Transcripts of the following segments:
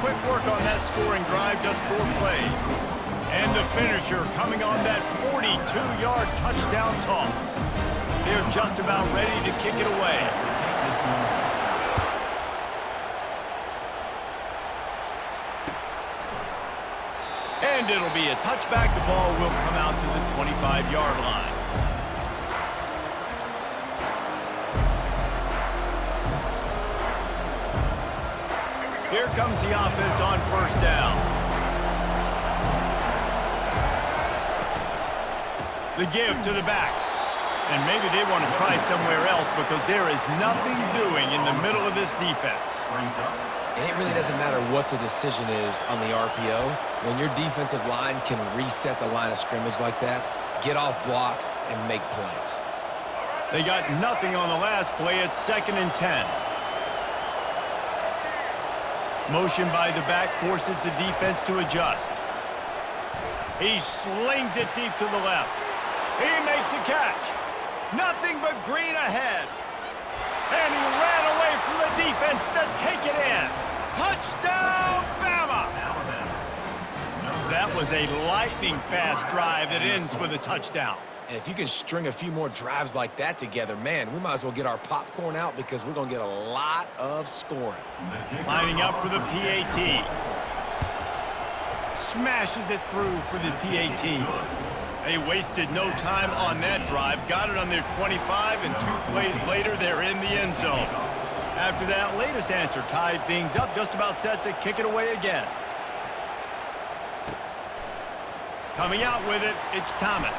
quick work on that scoring drive, just 4 plays. And the finisher coming on that 42-yard touchdown toss. They're just about ready to kick it away. And it'll be a touchback. The ball will come out to the 25-yard line. Here comes the offense on first down. The give to the back. And maybe they want to try somewhere else because there is nothing doing in the middle of this defense. And it really doesn't matter what the decision is on the RPO. When your defensive line can reset the line of scrimmage like that, get off blocks, and make plays. They got nothing on the last play. It's 2nd and 10. Motion by the back forces the defense to adjust. He slings it deep to the left. He makes a catch. Nothing but green ahead. And he ran away from the defense to take it in. Touchdown, Bama! That was a lightning-fast drive that ends with a touchdown. And if you can string a few more drives like that together, man, we might as well get our popcorn out because we're going to get a lot of scoring. Lining up for the PAT. Smashes it through for the PAT. They wasted no time on that drive. Got it on their 25, and 2 plays later, they're in the end zone. After that latest answer tied things up, just about set to kick it away again. Coming out with it, it's Thomas.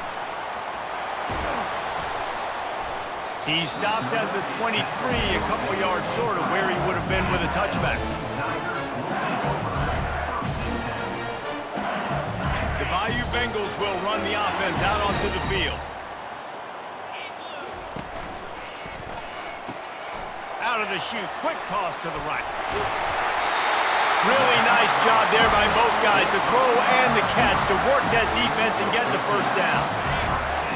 He stopped at the 23, a couple yards short of where he would have been with a touchback. The Bayou Bengals will run the offense out onto the field. Out of the chute, quick toss to the right. Really nice job there by both guys, the throw and the catch, to work that defense and get the first down.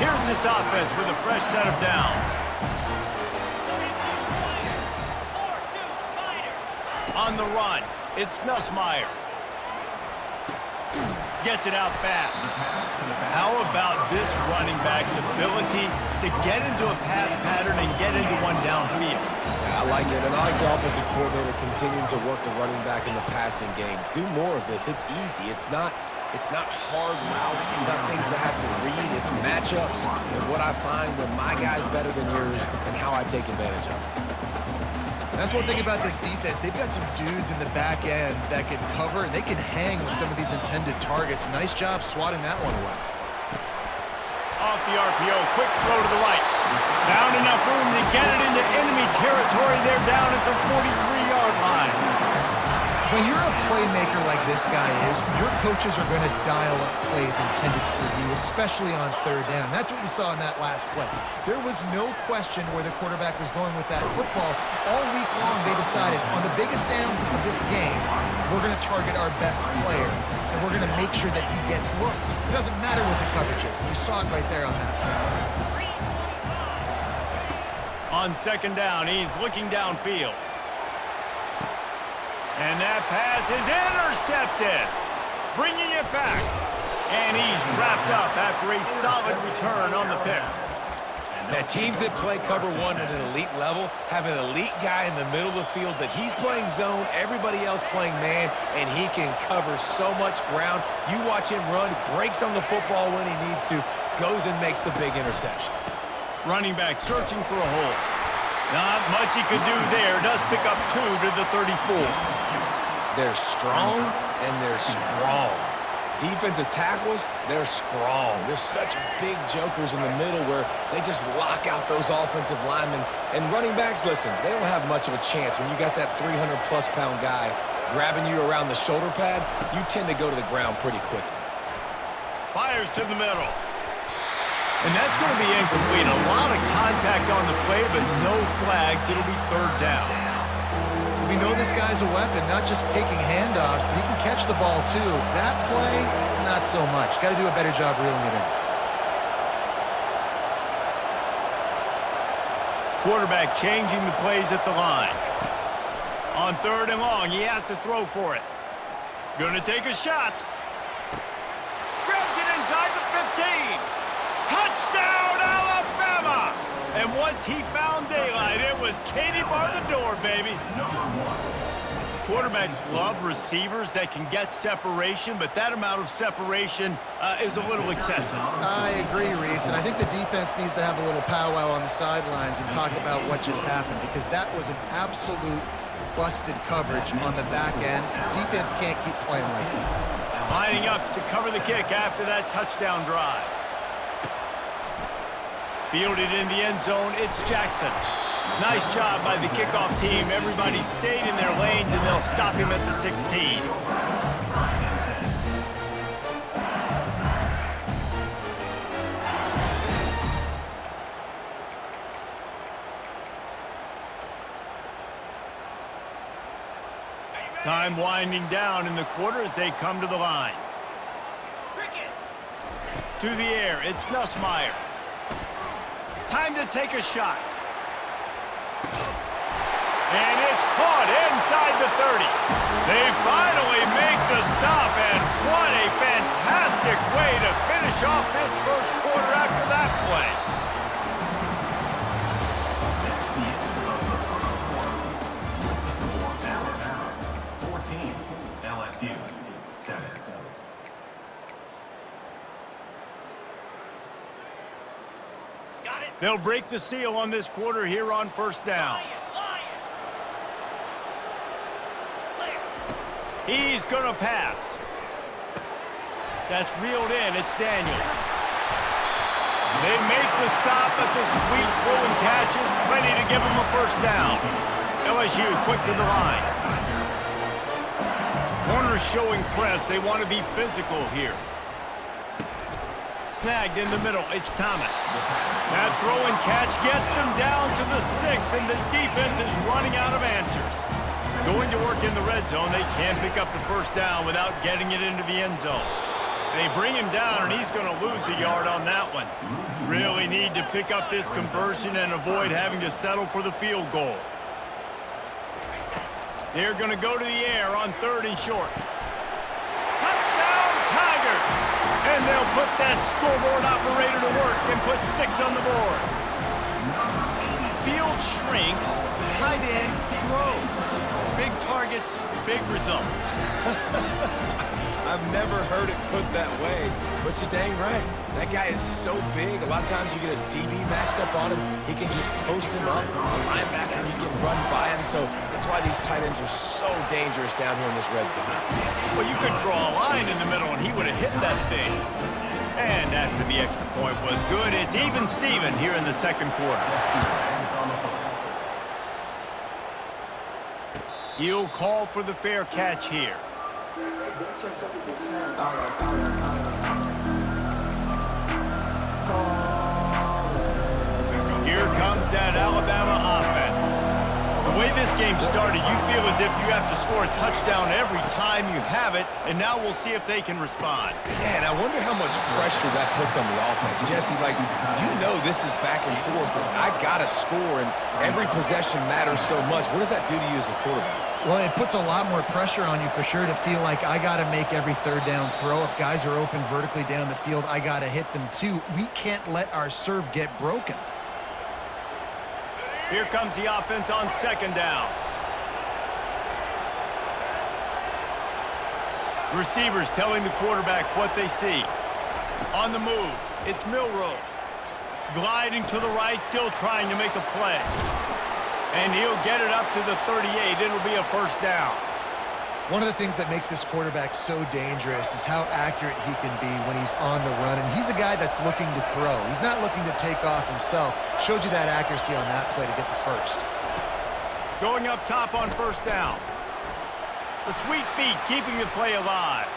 Here's this offense with a fresh set of downs. On the run, it's Nussmeier. Gets it out fast. How about this running back's ability to get into a pass pattern and get into one downfield? Yeah, I like it, and I like the offensive coordinator continuing to work the running back in the passing game. Do more of this. It's easy. It's not hard routes. It's not things I have to read. It's matchups and what I find when my guy's better than yours and how I take advantage of it. That's one thing about this defense. They've got some dudes in the back end that can cover, and they can hang with some of these intended targets. Nice job swatting that one away. Off the RPO, quick throw to the right. Found enough room to get it into enemy territory. They're down at the 43-yard line. When you're a playmaker like this guy is, your coaches are going to dial up plays intended for you, especially on 3rd down. That's what you saw in that last play. There was no question where the quarterback was going with that football. All week long, they decided on the biggest downs of this game, we're going to target our best player, and we're going to make sure that he gets looks. It doesn't matter what the coverage is. You saw it right there on that play. On 2nd down, he's looking downfield. And that pass is intercepted. Bringing it back. And he's wrapped up after a solid return on the pick. Now, teams that play cover one at an elite level have an elite guy in the middle of the field that he's playing zone, everybody else playing man, and he can cover so much ground. You watch him run, breaks on the football when he needs to, goes and makes the big interception. Running back searching for a hole. Not much he could do there. Does pick up 2 to the 34. They're strong, and they're strong. Defensive tackles, they're strong. They're such big jokers in the middle where they just lock out those offensive linemen. And running backs, listen, they don't have much of a chance. When you got that 300-plus pound guy grabbing you around the shoulder pad, you tend to go to the ground pretty quickly. Fires to the middle. And that's going to be incomplete. A lot of contact on the play, but no flags. It'll be 3rd down. We know this guy's a weapon, not just taking handoffs, but he can catch the ball too. That play, not so much. Got to do a better job reeling it in. Quarterback changing the plays at the line. On 3rd and long, he has to throw for it. Gonna take a shot. Grabs it inside the 15. Touchdown, Alabama! And once he found daylight, it was Katie bar the door, baby. Quarterbacks love receivers that can get separation, but that amount of separation is a little excessive. I agree, Reese, and I think the defense needs to have a little powwow on the sidelines and talk about what just happened, because that was an absolute busted coverage on the back end. Defense can't keep playing like that. Lining up to cover the kick after that touchdown drive. Fielded in the end zone, it's Jackson. Nice job by the kickoff team. Everybody stayed in their lanes, and they'll stop him at the 16. Time winding down in the quarter as they come to the line. To the air, it's Nussmeier. Time to take a shot. And it's caught inside the 30. They finally make the stop, and what a fantastic way to finish off this first quarter after that play. LSU 7. They'll break the seal on this quarter here on first down. He's going to pass. That's reeled in. It's Daniels. They make the stop, but the sweet throw and catch is plenty to give them a first down. LSU quick to the line. Corners showing press. They want to be physical here. Snagged in the middle. It's Thomas. That throw and catch gets them down to the 6, and the defense is running out of answers. Going to work in the red zone, they can't pick up the first down without getting it into the end zone. They bring him down, and he's going to lose a yard on that one. Really need to pick up this conversion and avoid having to settle for the field goal. They're going to go to the air on 3rd and short. Touchdown, Tigers! And they'll put that scoreboard operator to work and put 6 on the board. Field shrinks, tight end grows. Big targets, big results. I've never heard it put that way, but you're dang right. That guy is so big. A lot of times you get a DB matched up on him. He can just post him up. A linebacker, he can run by him. So that's why these tight ends are so dangerous down here in this red zone. Well, you could draw a line in the middle, and he would have hit that thing. And after the extra point was good, it's even Steven here in the second quarter. He'll call for the fair catch here. Here comes that Alabama offense. The way this game started, you feel as if you have to score a touchdown every time you have it, and now we'll see if they can respond. Yeah, and I wonder how much pressure that puts on the offense. Jesse, like, you know this is back and forth, and I got to score, and every possession matters so much. What does that do to you as a quarterback? Well, it puts a lot more pressure on you for sure to feel like I got to make every 3rd down throw. If guys are open vertically down the field, I got to hit them too. We can't let our serve get broken. Here comes the offense on 2nd down. Receivers telling the quarterback what they see. On the move, it's Milroe. Gliding to the right, still trying to make a play. And he'll get it up to the 38. It'll be a first down. One of the things that makes this quarterback so dangerous is how accurate he can be when he's on the run. And he's a guy that's looking to throw. He's not looking to take off himself. Showed you that accuracy on that play to get the first. Going up top on first down. The sweet feet keeping the play alive.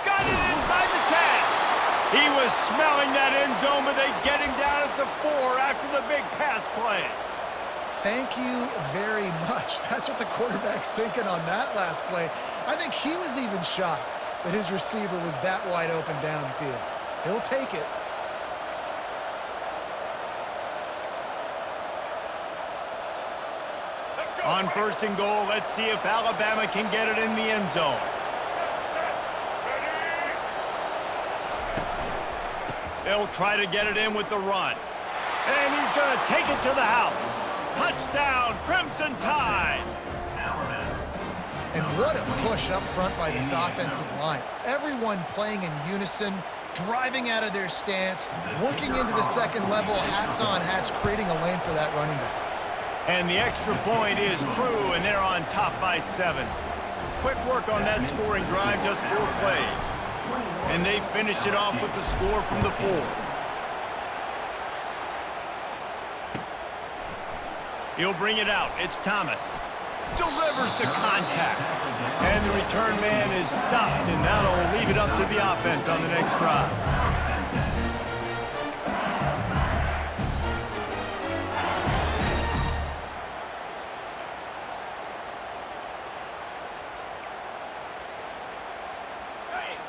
Got it inside the 10. He was smelling that end zone, but they get him down at the 4 after the big pass play. Thank you very much. That's what the quarterback's thinking on that last play. I think he was even shocked that his receiver was that wide open downfield. He'll take it. On first and goal, let's see if Alabama can get it in the end zone. They'll try to get it in with the run. And he's going to take it to the house. Touchdown, Crimson Tide! And what a push up front by this offensive line. Everyone playing in unison, driving out of their stance, working into the second level, hats on hats, creating a lane for that running back. And the extra point is true, and they're on top by 7. Quick work on that scoring drive, just 4 plays. And they finished it off with the score from the 4. He'll bring it out. It's Thomas. Delivers to contact. And the return man is stopped, and that'll leave it up to the offense on the next drive.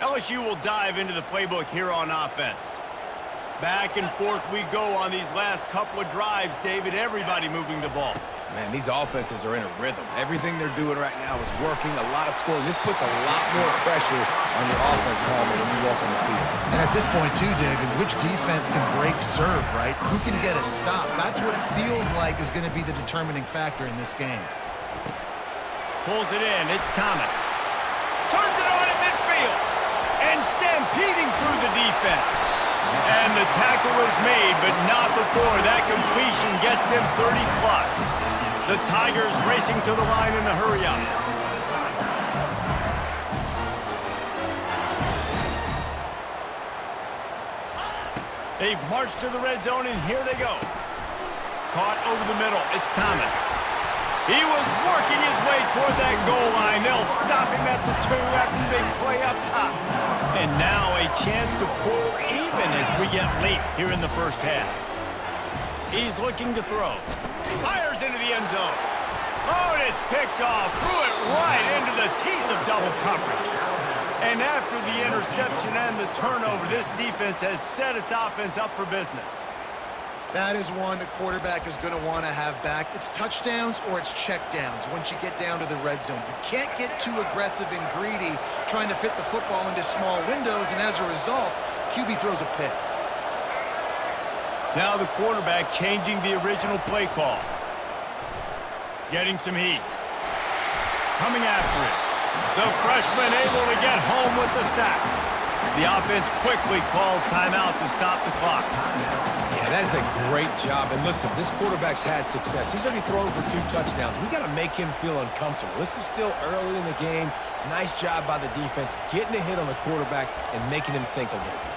LSU will dive into the playbook here on offense. Back and forth we go on these last couple of drives, David. Everybody moving the ball. Man, these offenses are in a rhythm. Everything they're doing right now is working, a lot of scoring. This puts a lot more pressure on your offense, Palmer, when you walk on the field. And at this point, too, David, which defense can break serve, right? Who can get a stop? That's what it feels like is going to be the determining factor in this game. Pulls it in. It's Thomas. Turns it on at midfield. And stampeding through the defense. And the tackle is made, but not before that completion gets them 30+. The Tigers racing to the line in a hurry-up. They've marched to the red zone, and here they go. Caught over the middle. It's Thomas. He was working his way toward that goal line. They'll stop him at the 2 after the big play up top. And now a chance to pull even as we get late here in the first half. He's looking to throw. Fires into the end zone. Oh, and it's picked off. Threw it right into the teeth of double coverage. And after the interception and the turnover, this defense has set its offense up for business. That is one the quarterback is going to want to have back. It's touchdowns or it's checkdowns once you get down to the red zone. You can't get too aggressive and greedy trying to fit the football into small windows, and as a result, QB throws a pick. Now the quarterback changing the original play call. Getting some heat. Coming after it. The freshman able to get home with the sack. The offense quickly calls timeout to stop the clock. Yeah, that is a great job. And listen, this quarterback's had success. He's already thrown for 2 touchdowns. We got to make him feel uncomfortable. This is still early in the game. Nice job by the defense, getting a hit on the quarterback and making him think a little bit.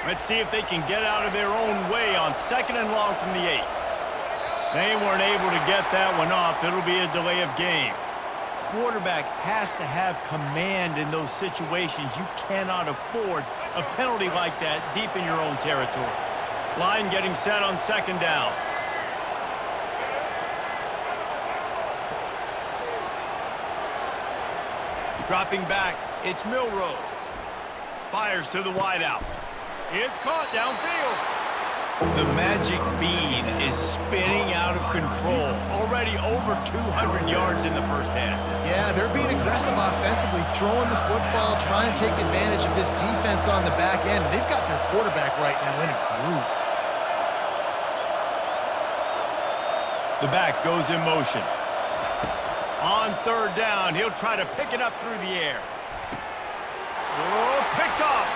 Let's see if they can get out of their own way on 2nd and long from the 8. They weren't able to get that one off. It'll be a delay of game. Quarterback has to have command in those situations. You cannot afford a penalty like that deep in your own territory. Line getting set on 2nd down. Dropping back, it's Milroe. Fires to the wideout. It's caught downfield. The magic bean is spinning out of control. Already over 200 yards in the first half. Yeah, they're being aggressive offensively, throwing the football, trying to take advantage of this defense on the back end. They've got their quarterback right now in a groove. The back goes in motion. On 3rd down, he'll try to pick it up through the air. Oh, picked off.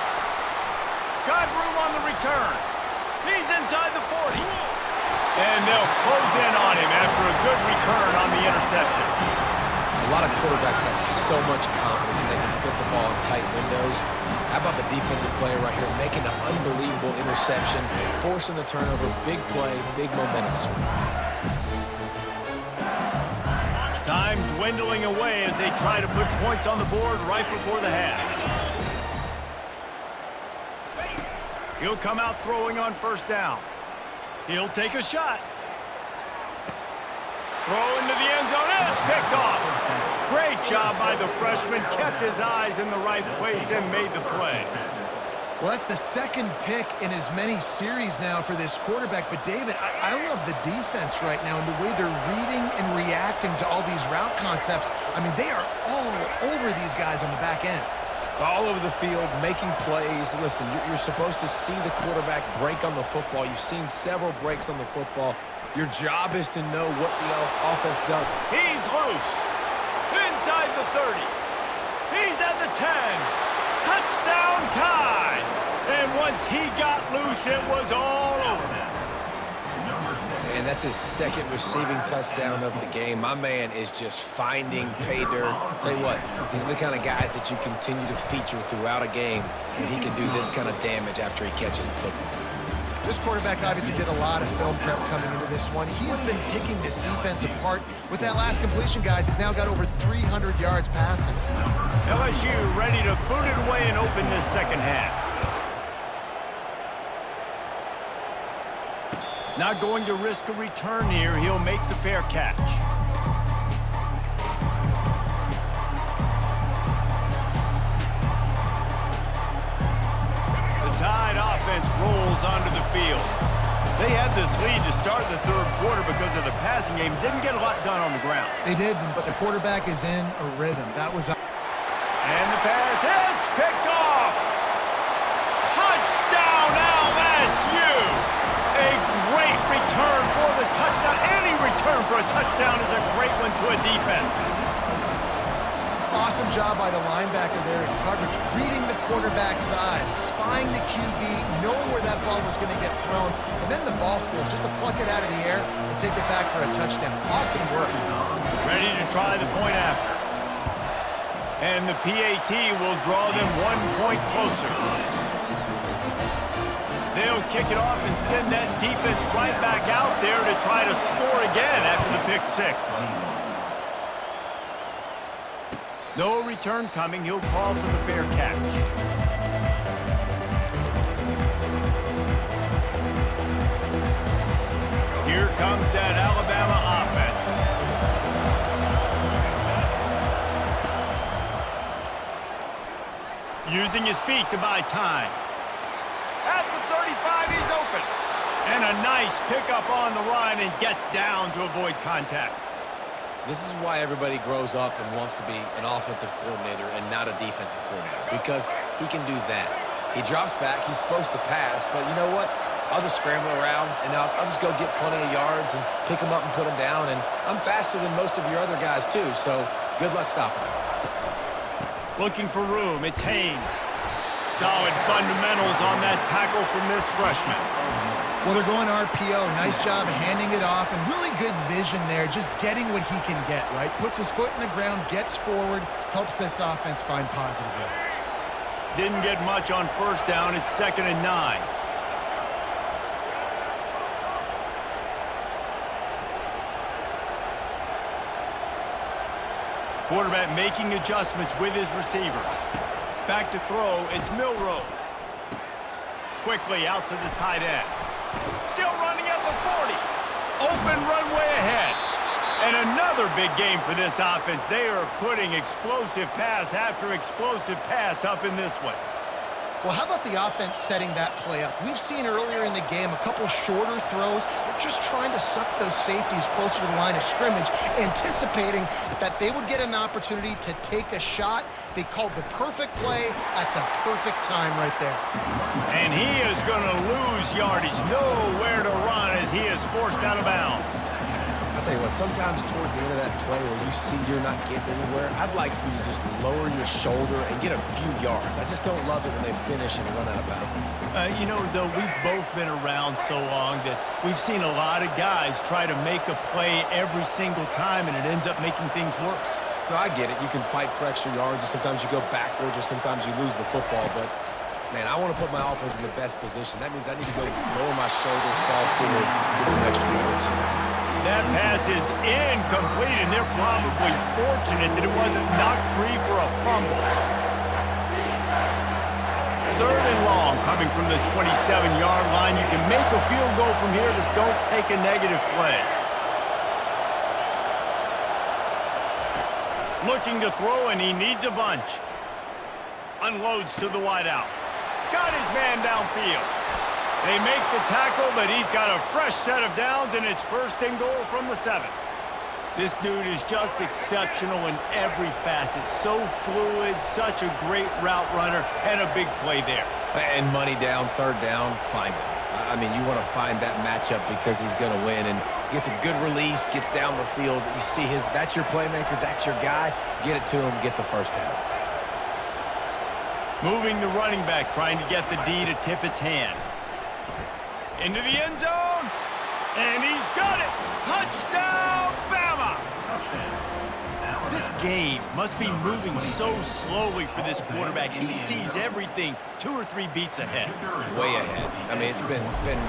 Got room on the return. He's inside the 40. And they'll close in on him after a good return on the interception. A lot of quarterbacks have so much confidence that they can fit the ball in tight windows. How about the defensive player right here making an unbelievable interception, forcing the turnover, big play, big momentum swing. Time dwindling away as they try to put points on the board right before the half. He'll come out throwing on 1st down. He'll take a shot. Throw into the end zone, and it's picked off. Great job by the freshman. Kept his eyes in the right place and made the play. Well, that's the second pick in as many series now for this quarterback. But, David, I love the defense right now and the way they're reading and reacting to all these route concepts. I mean, they are all over these guys on the back end. All over the field, making plays. Listen, you're supposed to see the quarterback break on the football. You've seen several breaks on the football. Your job is to know what the offense does. He's loose. Inside the 30. He's at the 10. Touchdown time. And once he got loose, it was all over. And that's his second receiving touchdown of the game. My man is just finding pay dirt. Tell you what, these are the kind of guys that you continue to feature throughout a game when he can do this kind of damage after he catches the football. This quarterback obviously did a lot of film prep coming into this one. He has been picking this defense apart. With that last completion, guys, he's now got over 300 yards passing. LSU ready to boot it away and open this second half. Not going to risk a return here. He'll make the fair catch. The Tide offense rolls onto the field. They had this lead to start the third quarter because of the passing game. Didn't get a lot done on the ground. They did, but the quarterback is in a rhythm. That was... And the pass hits, picked off. Touchdown LSU. A great return for the touchdown. Any return for a touchdown is a great one to a defense. Awesome job by the linebacker there in coverage, reading the quarterback's eyes, spying the QB, knowing where that ball was going to get thrown, and then the ball skills just to pluck it out of the air and take it back for a touchdown. Awesome work. Ready to try the point after. And the PAT will draw them 1 point closer. They'll kick it off and send that defense right back out there to try to score again after the pick six. No return coming. He'll call for the fair catch. Here comes that Alabama offense. Using his feet to buy time. At the 35, he's open. And a nice pickup on the line and gets down to avoid contact. This is why everybody grows up and wants to be an offensive coordinator and not a defensive coordinator, because he can do that. He drops back. He's supposed to pass, but you know what? I'll just scramble around, and I'll just go get plenty of yards and pick them up and put them down, and I'm faster than most of your other guys, too, so good luck stopping him. Looking for room. It's Haynes. Solid fundamentals on that tackle from this freshman. Well, they're going RPO. Nice job handing it off, and really good vision there, just getting what he can get, right? Puts his foot in the ground, gets forward, helps this offense find positive yards. Didn't get much on first down. It's 2nd and 9. Quarterback making adjustments with his receivers. Back to throw. It's Milroe. Quickly out to the tight end. Still running at the 40. Open runway ahead. And another big game for this offense. They are putting explosive pass after explosive pass up in this one. Well, how about the offense setting that play up? We've seen earlier in the game a couple shorter throws. They're just trying to suck those safeties closer to the line of scrimmage, anticipating that they would get an opportunity to take a shot. They called the perfect play at the perfect time right there. And he is going to lose yardage. Nowhere to run as he is forced out of bounds. I'll tell you what, sometimes towards the end of that play where you see you're not getting anywhere, I'd like for you to just lower your shoulder and get a few yards. I just don't love it when they finish and run out of bounds. You know, though, we've both been around so long that we've seen a lot of guys try to make a play every single time, and it ends up making things worse. No, I get it. You can fight for extra yards, or sometimes you go backwards, or sometimes you lose the football, but man, I want to put my offense in the best position. That means I need to go lower my shoulder, fall forward, get some extra yards. That pass is incomplete, and they're probably fortunate that it wasn't knocked free for a fumble. 3rd and long coming from the 27-yard line. You can make a field goal from here. Just don't take a negative play. Looking to throw, and he needs a bunch. Unloads to the wideout. got his man downfield. They make the tackle, but he's got a fresh set of downs, and it's first and goal from the 7. This dude is just exceptional in every facet. So fluid, such a great route runner, and a big play there. And money down, third down, find him. I mean, you want to find that matchup because he's going to win, and gets a good release, gets down the field. You see that's your playmaker, that's your guy. Get it to him, get the first down. Moving the running back, trying to get the D to tip its hand. Into the end zone, and he's got it. Touchdown, Bama! This game must be moving so slowly for this quarterback. He sees everything 2 or 3 beats ahead. Way ahead. I mean, it's been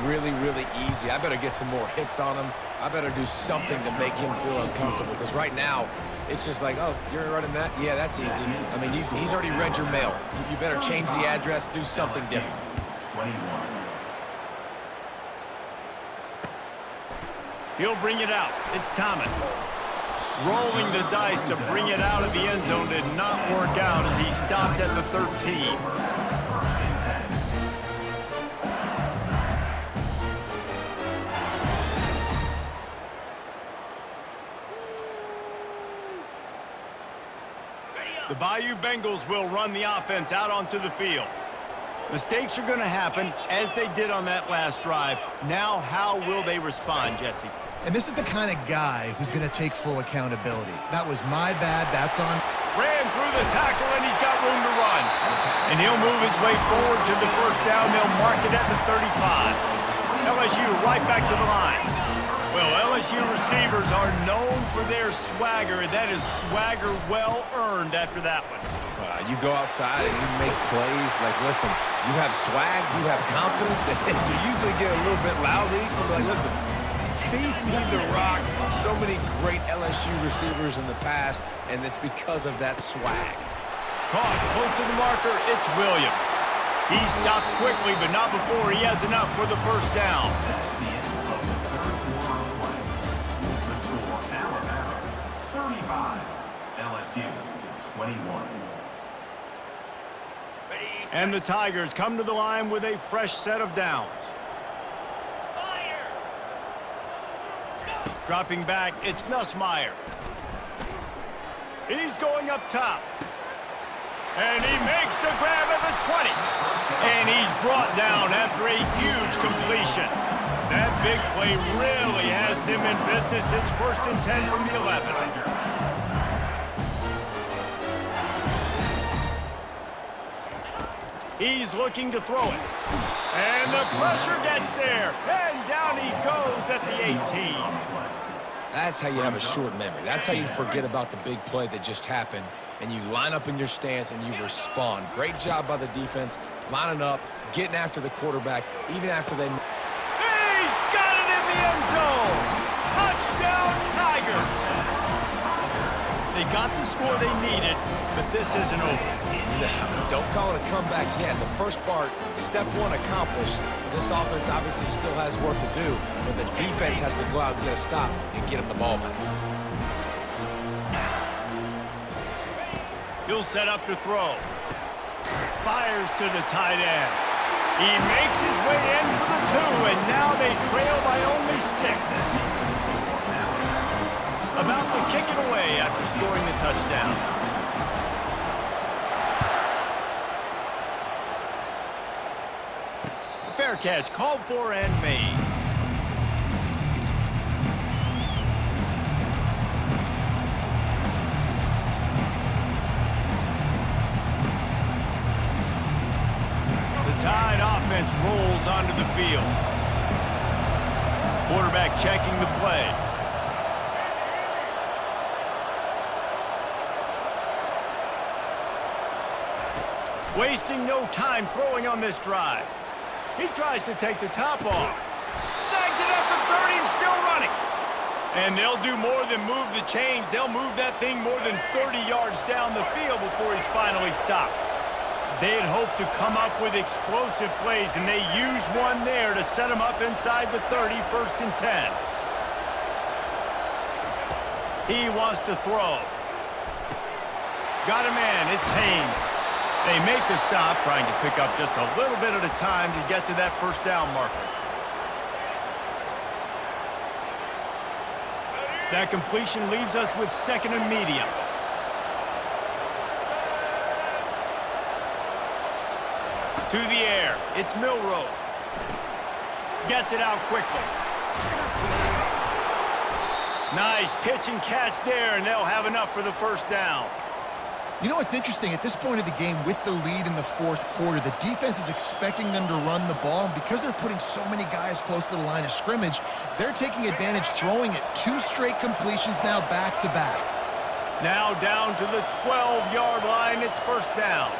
really, really easy. I better get some more hits on him. I better do something to make him feel uncomfortable, because right now, it's just like, oh, you're running that? Yeah, that's easy. I mean, he's already read your mail. You better change the address, do something different. 21. He'll bring it out. It's Thomas. Rolling the dice to bring it out of the end zone did not work out as he stopped at the 13. The Bayou Bengals will run the offense out onto the field. Mistakes are going to happen, as they did on that last drive. Now, how will they respond, Jesse? And this is the kind of guy who's going to take full accountability. That was my bad. That's on. Ran through the tackle, and he's got room to run. And he'll move his way forward to the first down. They'll mark it at the 35. LSU right back to the line. Well, LSU receivers are known for their swagger, and that is swagger well earned after that one. You go outside and you make plays. Like, listen, you have swag, you have confidence, and you usually get a little bit loud. So like, listen, feed me the rock. So many great LSU receivers in the past, and it's because of that swag. Caught close to the marker, it's Williams. He stopped quickly, but not before he has enough for the first down. The end of the third quarter of play. The score, Alabama 35, LSU 21. And the Tigers come to the line with a fresh set of downs. Dropping back, it's Nussmeier. He's going up top. And he makes the grab at the 20. And he's brought down after a huge completion. That big play really has them in business. It's 1st and 10 from the 11. He's looking to throw it. And the pressure gets there. And down he goes at the 18. That's how you have a short memory. That's how you forget about the big play that just happened, and you line up in your stance and you respond. Great job by the defense, lining up, getting after the quarterback, even after they... He's got it in the end zone! Touchdown, Tigers! They got the score they needed, but this isn't over. No, don't call it a comeback yet. The first part, step one accomplished. This offense obviously still has work to do, but the defense has to go out and get a stop and get him the ball back. He'll set up to throw. Fires to the tight end. He makes his way in for the 2, and now they trail by only 6. About to kick it away after scoring the touchdown. Fair catch, called for and made. The Tide offense rolls onto the field. Quarterback checking the play. Wasting no time throwing on this drive. He tries to take the top off. Snags it at the 30 and still running. And they'll do more than move the chains. They'll move that thing more than 30 yards down the field before he's finally stopped. They had hoped to come up with explosive plays, and they used one there to set him up inside the 30, 1st and 10. He wants to throw. Got a man, it's Haynes. They make the stop, trying to pick up just a little bit at a time to get to that first down marker. That completion leaves us with 2nd and medium. To the air, it's Milroe. Gets it out quickly. Nice pitch and catch there, and they'll have enough for the first down. You know what's interesting? At this point of the game, with the lead in the 4th quarter, the defense is expecting them to run the ball, and because they're putting so many guys close to the line of scrimmage, they're taking advantage, throwing it 2 straight completions now back-to-back. Now down to the 12-yard line, it's first down.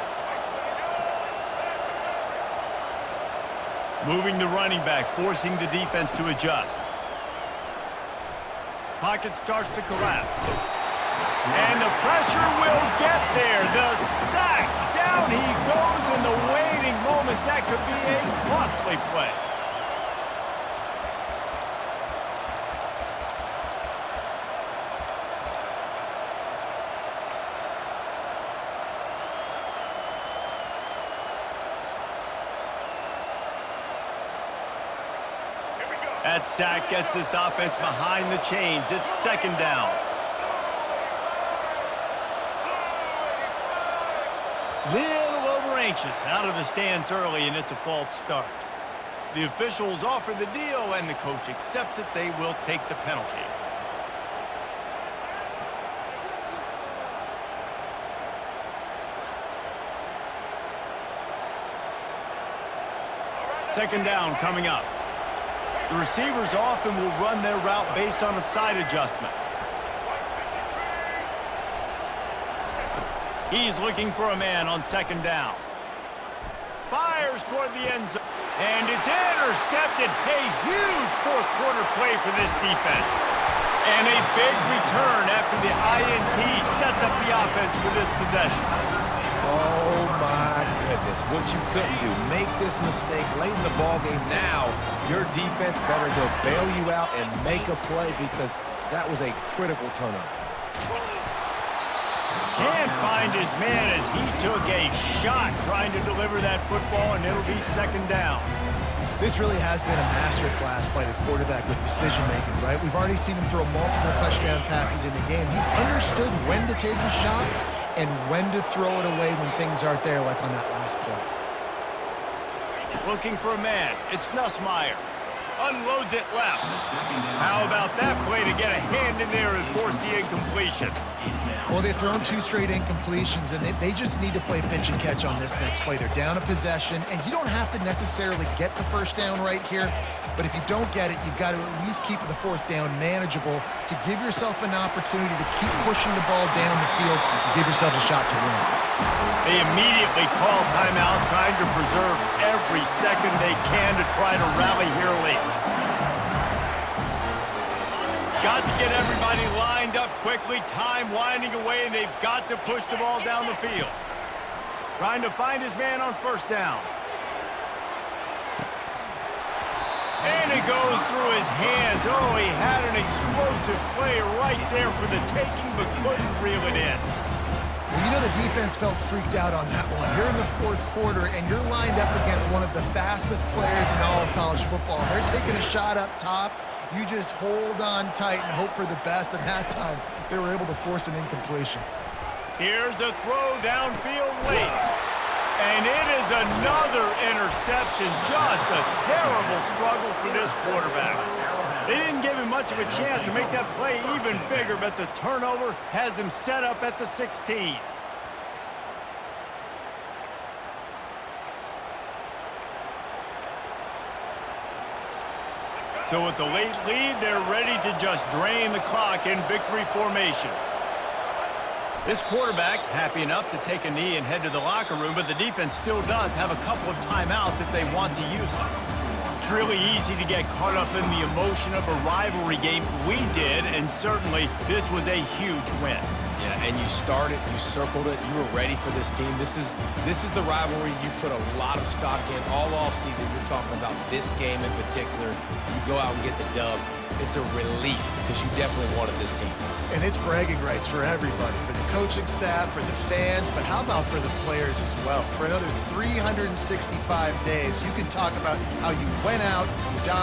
Moving the running back, forcing the defense to adjust. Pocket starts to collapse. And the pressure will get there. The sack. Down he goes in the waiting moments. That could be a costly play. That sack gets this offense behind the chains. It's 2nd down. Little over-anxious, out of the stance early, and it's a false start. The officials offer the deal, and the coach accepts it. They will take the penalty. Second down coming up. The receivers often will run their route based on a side adjustment. He's looking for a man on 2nd down. Fires toward the end zone. And it's intercepted. A huge 4th quarter play for this defense. And a big return after the INT sets up the offense for this possession. Oh, my goodness. What you couldn't do. Make this mistake late in the ballgame. Now, your defense better go bail you out and make a play because that was a critical turnover. Can't find his man as he took a shot trying to deliver that football, and it'll be 2nd down. This really has been a masterclass by the quarterback with decision-making, right? We've already seen him throw multiple touchdown passes in the game. He's understood when to take his shots and when to throw it away when things aren't there, like on that last play. Looking for a man. It's Nussmeier. Unloads it left. How about that play to get a hand in there and force the incompletion? Well, they've thrown 2 straight incompletions, and they just need to play pitch and catch on this next play. They're down a possession, and you don't have to necessarily get the first down right here, but if you don't get it, you've got to at least keep the 4th down manageable to give yourself an opportunity to keep pushing the ball down the field and give yourself a shot to win. They immediately call timeout, trying to preserve every second they can to try to rally here late. Got to get everybody lined up quickly, time winding away, and they've got to push the ball down the field. Trying to find his man on 1st down. And it goes through his hands. Oh, he had an explosive play right there for the taking, but couldn't reel it in. Well, you know the defense felt freaked out on that one. You're in the 4th quarter, and you're lined up against one of the fastest players in all of college football. They're taking a shot up top. You just hold on tight and hope for the best, and that time they were able to force an incompletion. Here's a throw downfield late. And it is another interception. Just a terrible struggle for this quarterback. They didn't give him much of a chance to make that play even bigger, but the turnover has him set up at the 16. So with the late lead, they're ready to just drain the clock in victory formation. This quarterback happy enough to take a knee and head to the locker room, but the defense still does have a couple of timeouts if they want to use them. It's really easy to get caught up in the emotion of a rivalry game. We did, and certainly this was a huge win. Yeah, and you started, you circled it, you were ready for this team. This is the rivalry you put a lot of stock in all offseason. You're talking about this game in particular. You go out and get the dub. It's a relief because you definitely wanted this team. And it's bragging rights for everybody, for the coaching staff, for the fans, but how about for the players as well? For another 365 days, you can talk about how you went out, you dominated.